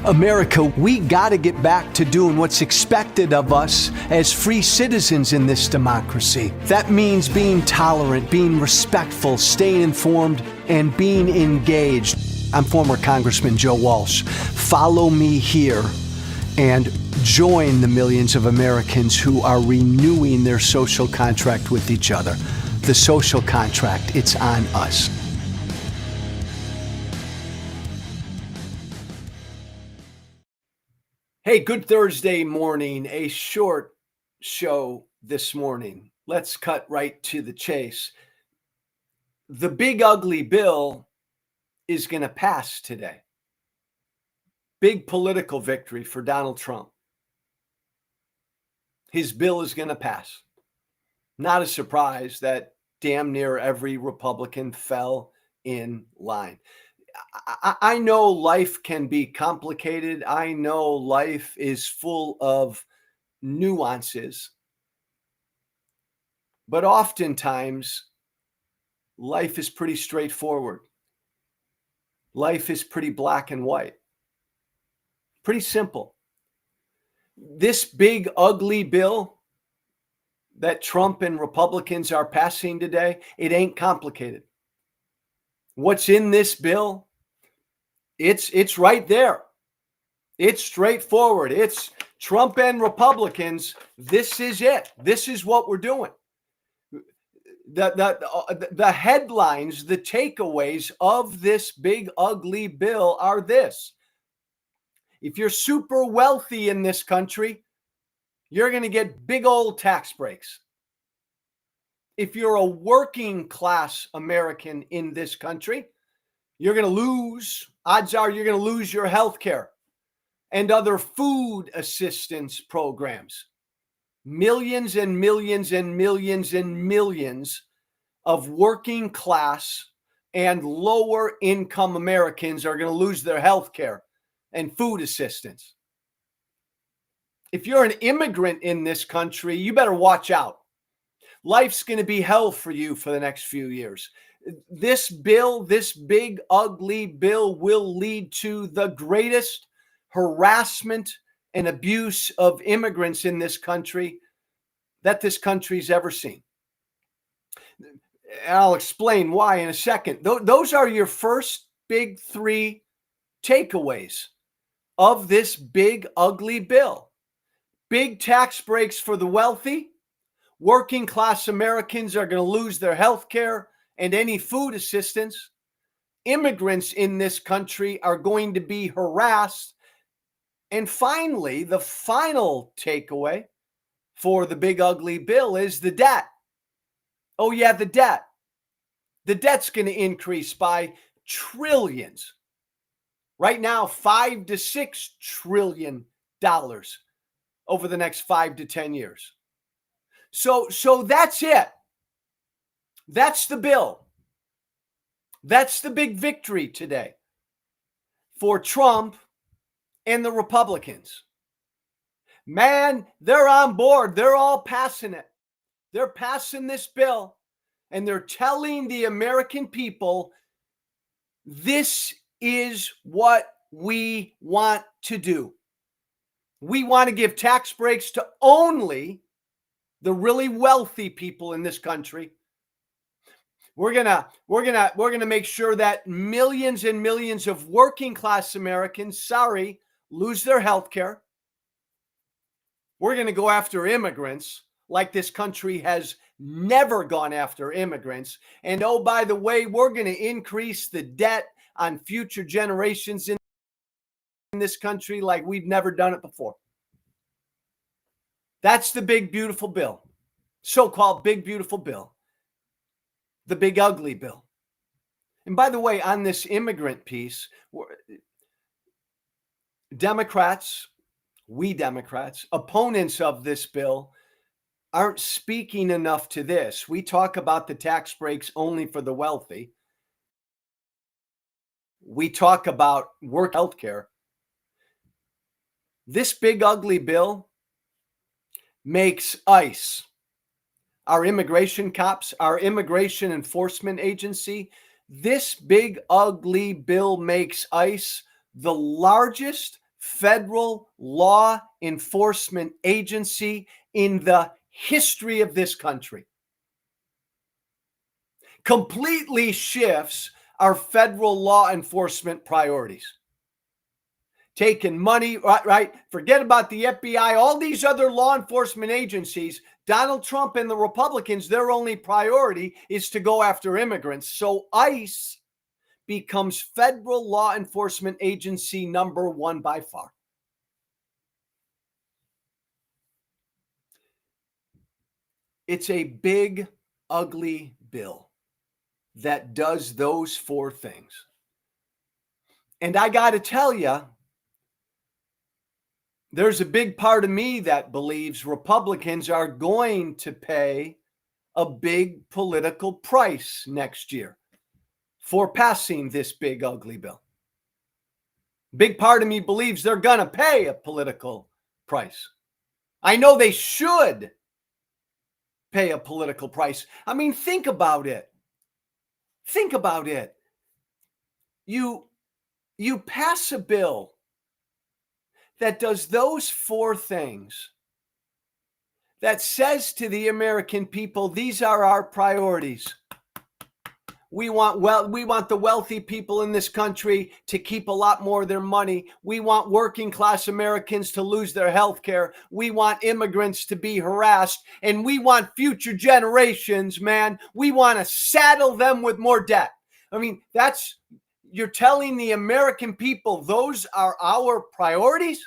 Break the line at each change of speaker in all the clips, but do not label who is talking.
America, we gotta get back to doing what's expected of us as free citizens in this democracy. That means being tolerant, being respectful, staying informed, and being engaged. I'm former Congressman Joe Walsh. Follow me here and join the millions of Americans who are renewing their social contract with each other. The social contract, it's on us. Hey, good Thursday morning. A short show this morning. Let's cut right to the chase. The big ugly bill is going to pass today. Big political victory for Donald Trump. His bill is going to pass. Not a surprise that damn near every Republican fell in line. I know life can be complicated. I know life is full of nuances. But oftentimes, life is pretty straightforward. Life is pretty black and white. Pretty simple. This big, ugly bill that Trump and Republicans are passing today, it ain't complicated. What's in this bill? It's right there. It's straightforward. It's Trump and Republicans. This is it. This is what we're doing. The headlines, the takeaways of this big ugly bill are this. If you're super wealthy in this country, you're going to get big old tax breaks. If you're a working class American in this country, you're going to lose, odds are you're going to lose your health care and other food assistance programs. Millions and millions and millions and millions of working class and lower income Americans are going to lose their health care and food assistance. If you're an immigrant in this country, you better watch out. Life's going to be hell for you for the next few years. This bill, this big, ugly bill, will lead to the greatest harassment and abuse of immigrants in this country that this country's ever seen. And I'll explain why in a second. Those are your first big three takeaways of this big, ugly bill. Big tax breaks for the wealthy. Working class Americans are going to lose their health care and any food assistance. Immigrants in this country are going to be harassed. And finally, the final takeaway for the big ugly bill is the debt. Oh yeah, the debt. The debt's going to increase by trillions. Right now, $5 to $6 trillion over the next 5 to 10 years. So that's it. That's the bill. That's the big victory today for Trump and the Republicans. Man, they're on board. They're all passing it. They're passing this bill, and they're telling the American people, this is what we want to do. We want to give tax breaks to only the really wealthy people in this country. We're gonna make sure that millions and millions of working class Americans, lose their health care. We're going to go after immigrants like this country has never gone after immigrants. And oh, by the way, we're going to increase the debt on future generations in this country like we've never done it before. That's the big, beautiful bill. So-called big, beautiful bill. The big, ugly bill. And by the way, on this immigrant piece, Democrats, opponents of this bill, aren't speaking enough to this. We talk about the tax breaks only for the wealthy. We talk about work health care. This big, ugly bill makes ICE, our immigration cops, our immigration enforcement agency, this big, ugly bill makes ICE the largest federal law enforcement agency in the history of this country. Completely shifts our federal law enforcement priorities. Taking money, right? Forget about the FBI, all these other law enforcement agencies. Donald Trump and the Republicans, their only priority is to go after immigrants. So ICE becomes federal law enforcement agency number one by far. It's a big, ugly bill that does those four things. And I got to tell you, there's a big part of me that believes Republicans are going to pay a big political price next year for passing this big, ugly bill. Big part of me believes they're going to pay a political price. I know they should pay a political price. I mean, think about it. Think about it. You pass a bill that does those four things, that says to the American people, these are our priorities. We want the wealthy people in this country to keep a lot more of their money. We want working class Americans to lose their health care. We want immigrants to be harassed. And we want future generations, man. We want to saddle them with more debt. I mean, you're telling the American people those are our priorities?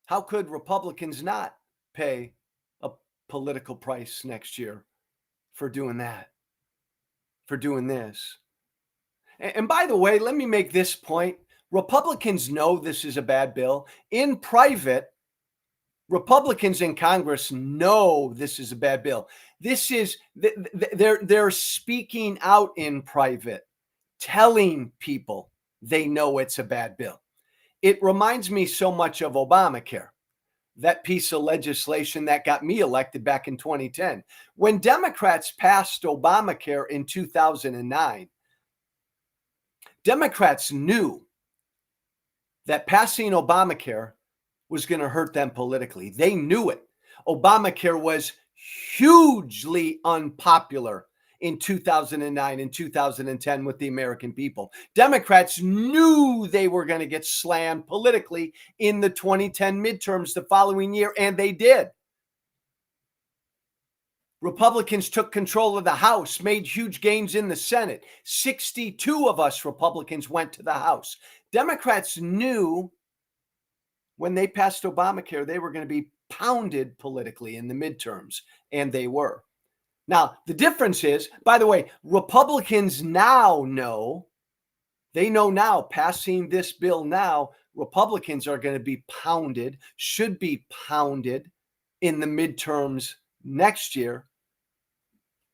How could Republicans not pay a political price next year for doing that, for doing this? And by the way, let me make this point. Republicans know this is a bad bill. In private, Republicans in Congress know this is a bad bill. This is, they're speaking out in private, telling people they know it's a bad bill. It reminds me so much of Obamacare, that piece of legislation that got me elected back in 2010. When Democrats passed Obamacare in 2009, Democrats knew that passing Obamacare was going to hurt them politically. They knew it. Obamacare was hugely unpopular in 2009 and 2010 with the American people. Democrats knew they were going to get slammed politically in the 2010 midterms the following year, and they did. Republicans took control of the House, made huge gains in the Senate. 62 of us Republicans went to the House. Democrats knew when they passed Obamacare, they were going to be pounded politically in the midterms, and they were. Now, the difference is, by the way, Republicans now know, they know now, passing this bill now, Republicans are going to be pounded, should be pounded in the midterms next year.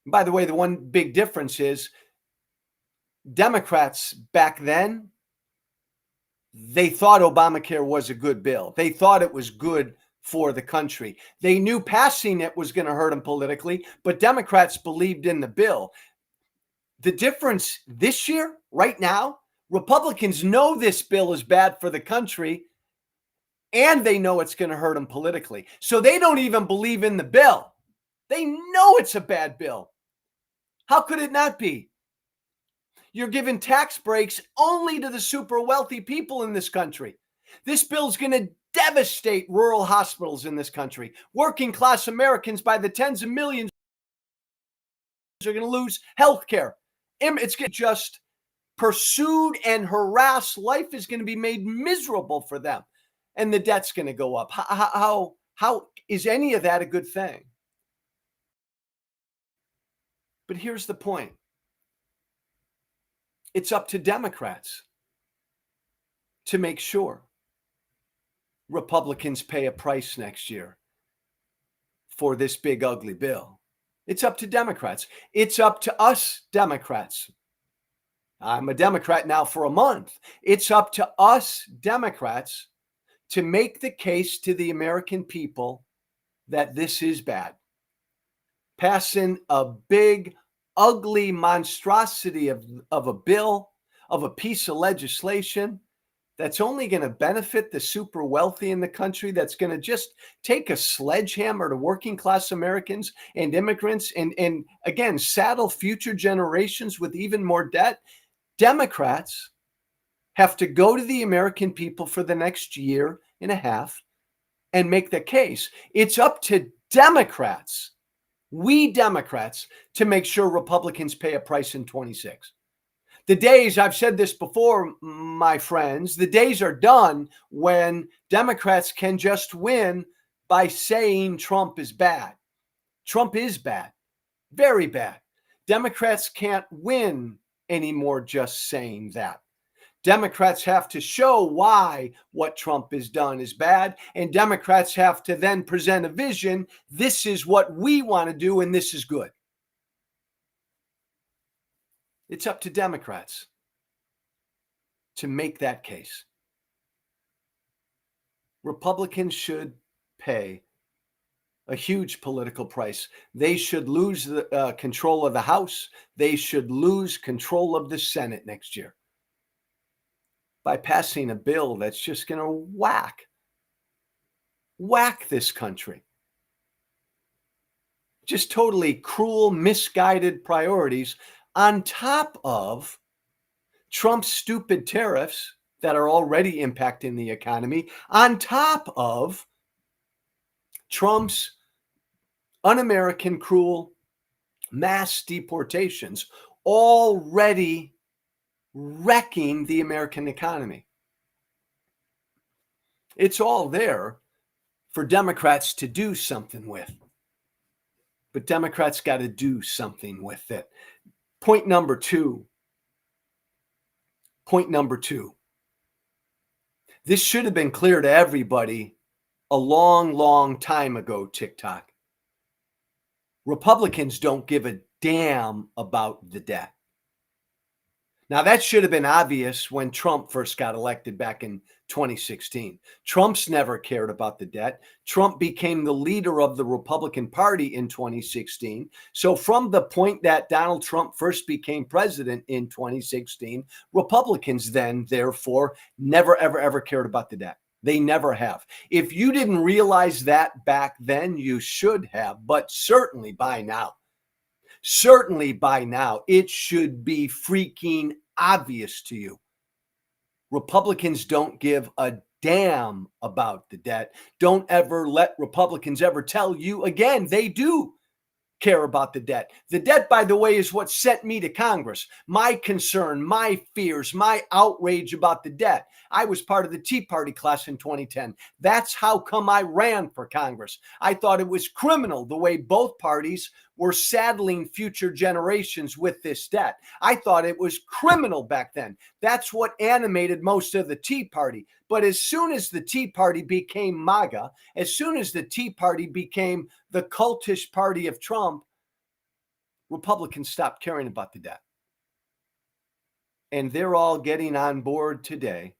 By the way, the one big difference is Democrats back then, they thought Obamacare was a good bill. They thought it was good for the country. They knew passing it was going to hurt them politically, but Democrats believed in the bill. The difference this year, right now, Republicans know this bill is bad for the country, and they know it's going to hurt them politically. So they don't even believe in the bill. They know it's a bad bill. How could it not be? You're giving tax breaks only to the super wealthy people in this country. This bill is going to devastate rural hospitals in this country. Working class Americans by the tens of millions are going to lose health care. It's going to just pursued and harassed. Life is going to be made miserable for them, and the debt's going to go up. How is any of that a good thing? But here's the point. It's up to Democrats to make sure Republicans pay a price next year for this big, ugly bill. It's up to Democrats. It's up to us Democrats. I'm a Democrat now for a month. It's up to us Democrats to make the case to the American people that this is bad. Passing a big, ugly monstrosity of a bill, of a piece of legislation that's only going to benefit the super wealthy in the country, that's going to just take a sledgehammer to working class Americans and immigrants and again, saddle future generations with even more debt. Democrats have to go to the American people for the next year and a half and make the case. It's up to Democrats, we Democrats, to make sure Republicans pay a price in 26. The days, I've said this before, my friends, the days are done when Democrats can just win by saying Trump is bad. Trump is bad, very bad. Democrats can't win anymore just saying that. Democrats have to show why what Trump has done is bad, and Democrats have to then present a vision. This is what we want to do, and this is good. It's up to Democrats to make that case. Republicans should pay a huge political price. They should lose the control of the House. They should lose control of the Senate next year by passing a bill that's just going to whack this country. Just totally cruel, misguided priorities on top of Trump's stupid tariffs that are already impacting the economy, on top of Trump's un-American, cruel mass deportations already wrecking the American economy. It's all there for Democrats to do something with. But Democrats got to do something with it. Point number two. This should have been clear to everybody a long time ago, TikTok. Republicans don't give a damn about the debt. Now, that should have been obvious when Trump first got elected back in 2016. Trump's never cared about the debt. Trump became the leader of the Republican Party in 2016. So from the point that Donald Trump first became president in 2016, Republicans then, therefore, never, ever cared about the debt. They never have. If you didn't realize that back then, you should have, but certainly by now, it should be freaking obvious to you. Republicans don't give a damn about the debt. Don't ever let Republicans ever tell you again they do care about the debt. The debt, by the way, is what sent me to Congress. My concern, my fears, my outrage about the debt. I was part of the Tea Party class in 2010. That's how come I ran for Congress. I thought it was criminal the way both parties were saddling future generations with this debt. I thought it was criminal back then. That's what animated most of the Tea Party. But as soon as the Tea Party became MAGA, as soon as the Tea Party became the cultish party of Trump, Republicans stopped caring about the debt. And they're all getting on board today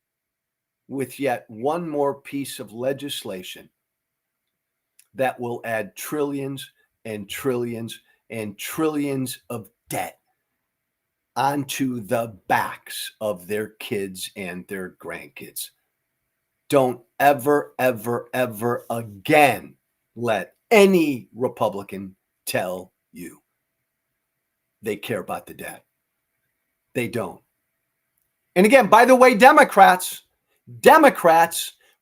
with yet one more piece of legislation that will add trillions and trillions and trillions of debt onto the backs of their kids and their grandkids. Don't ever again let any Republican tell you they care about the debt. They don't. And again, by the way, Democrats,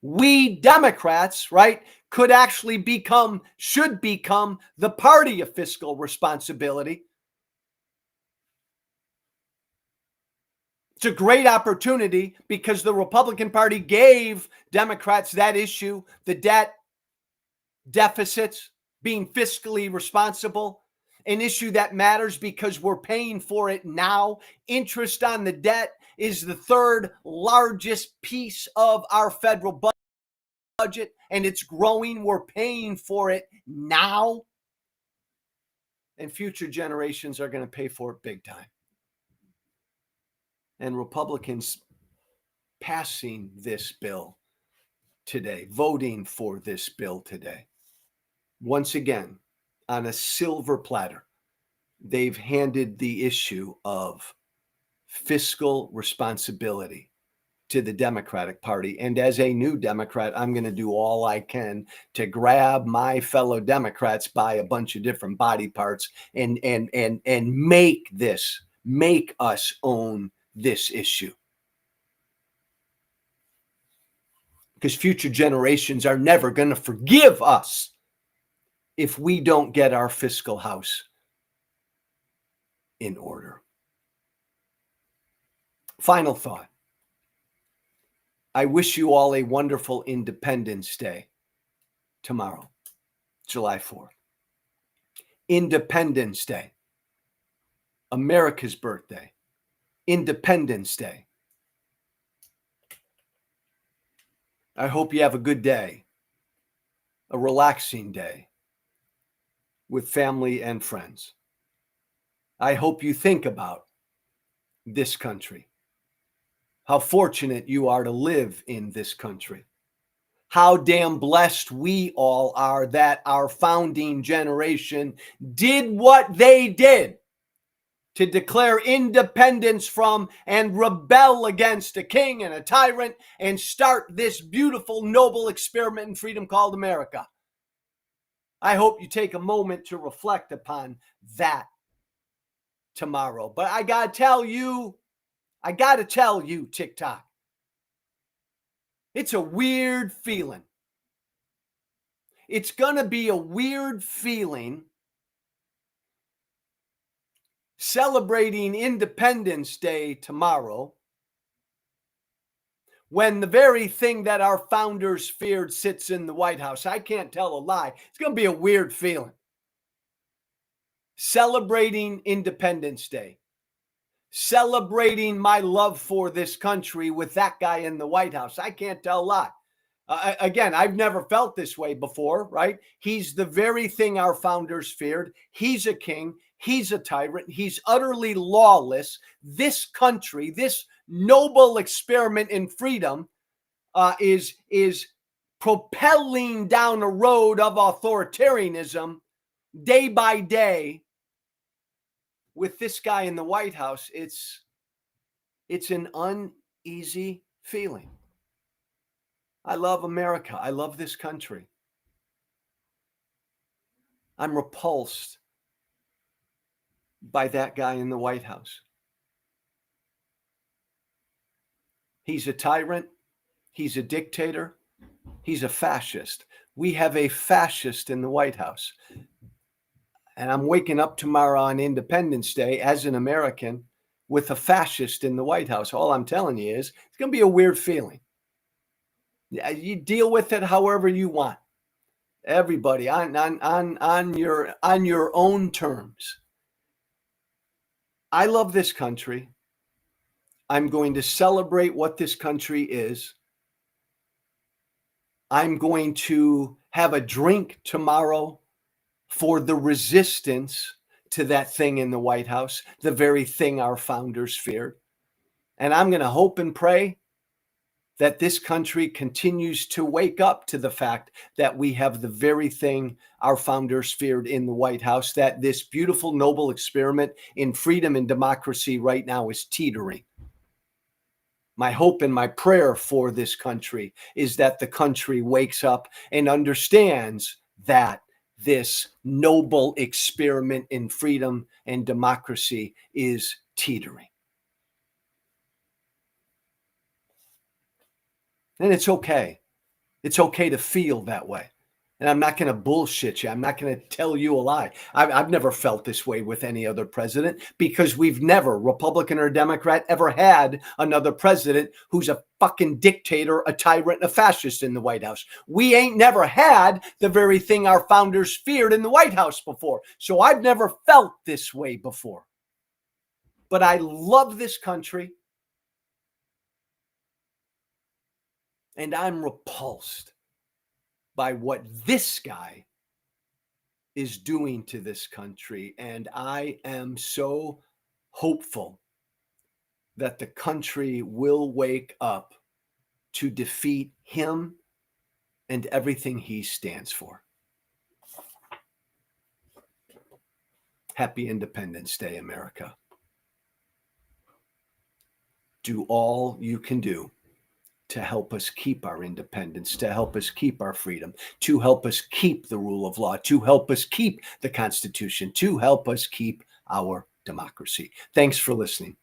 we Democrats, right, could actually should become the party of fiscal responsibility. It's a great opportunity because the Republican Party gave Democrats that issue, the debt, deficits, being fiscally responsible, an issue that matters because we're paying for it now. Interest on the debt is the third largest piece of our federal budget, and it's growing. We're paying for it now, and future generations are going to pay for it big time. And Republicans passing this bill today, voting for this bill today, once again, on a silver platter, they've handed the issue of fiscal responsibility to the Democratic Party. And as a new Democrat, I'm going to do all I can to grab my fellow Democrats by a bunch of different body parts and make us own this issue. Because future generations are never going to forgive us if we don't get our fiscal house in order. Final thought. I wish you all a wonderful Independence Day tomorrow, July 4th. Independence Day, America's birthday, Independence Day. I hope you have a good day, a relaxing day with family and friends. I hope you think about this country, how fortunate you are to live in this country, how damn blessed we all are that our founding generation did what they did to declare independence from and rebel against a king and a tyrant and start this beautiful, noble experiment in freedom called America. I hope you take a moment to reflect upon that tomorrow. But I got to tell you, TikTok, it's a weird feeling. It's going to be a weird feeling celebrating Independence Day tomorrow when the very thing that our founders feared sits in the White House. I can't tell a lie. It's going to be a weird feeling. Celebrating Independence Day. Celebrating my love for this country with that guy in the White House. I can't tell a lie. Again, I've never felt this way before, right? He's the very thing our founders feared. He's a king. He's a tyrant. He's utterly lawless. This country, this noble experiment in freedom is propelling down a road of authoritarianism day by day. With this guy in the White House, it's an uneasy feeling. I love America. I love this country. I'm repulsed by that guy in the White House. He's a tyrant. He's a dictator. He's a fascist. We have a fascist in the White House. And I'm waking up tomorrow on Independence Day as an American with a fascist in the White House. All I'm telling you is it's going to be a weird feeling. You deal with it however you want. Everybody on your own terms. I love this country. I'm going to celebrate what this country is. I'm going to have a drink tomorrow for the resistance to that thing in the White House, the very thing our founders feared. And I'm going to hope and pray that this country continues to wake up to the fact that we have the very thing our founders feared in the White House, that this beautiful, noble experiment in freedom and democracy right now is teetering. My hope and my prayer for this country is that the country wakes up and understands that this noble experiment in freedom and democracy is teetering. And it's okay. It's okay to feel that way. And I'm not going to bullshit you. I'm not going to tell you a lie. I've never felt this way with any other president because we've never, Republican or Democrat, ever had another president who's a fucking dictator, a tyrant, a fascist in the White House. We ain't never had the very thing our founders feared in the White House before. So I've never felt this way before. But I love this country. And I'm repulsed by what this guy is doing to this country. And I am so hopeful that the country will wake up to defeat him and everything he stands for. Happy Independence Day, America. Do all you can do to help us keep our independence, to help us keep our freedom, to help us keep the rule of law, to help us keep the Constitution, to help us keep our democracy. Thanks for listening.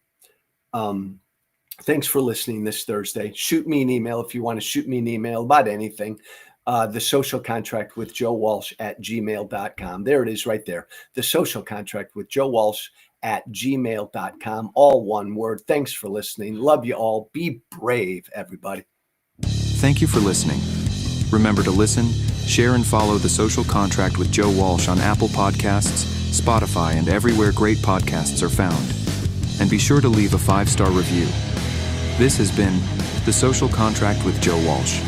Thanks for listening this Thursday. Shoot me an email if you want to shoot me an email about anything. The Social Contract with Joe Walsh at gmail.com. There it is right there. The Social Contract with Joe Walsh at gmail.com. All one word. Thanks for listening. Love you all. Be brave, everybody.
Thank you for listening. Remember to listen, share, and follow The Social Contract with Joe Walsh on Apple Podcasts, Spotify, and everywhere great podcasts are found. And be sure to leave a 5-star review. This has been The Social Contract with Joe Walsh.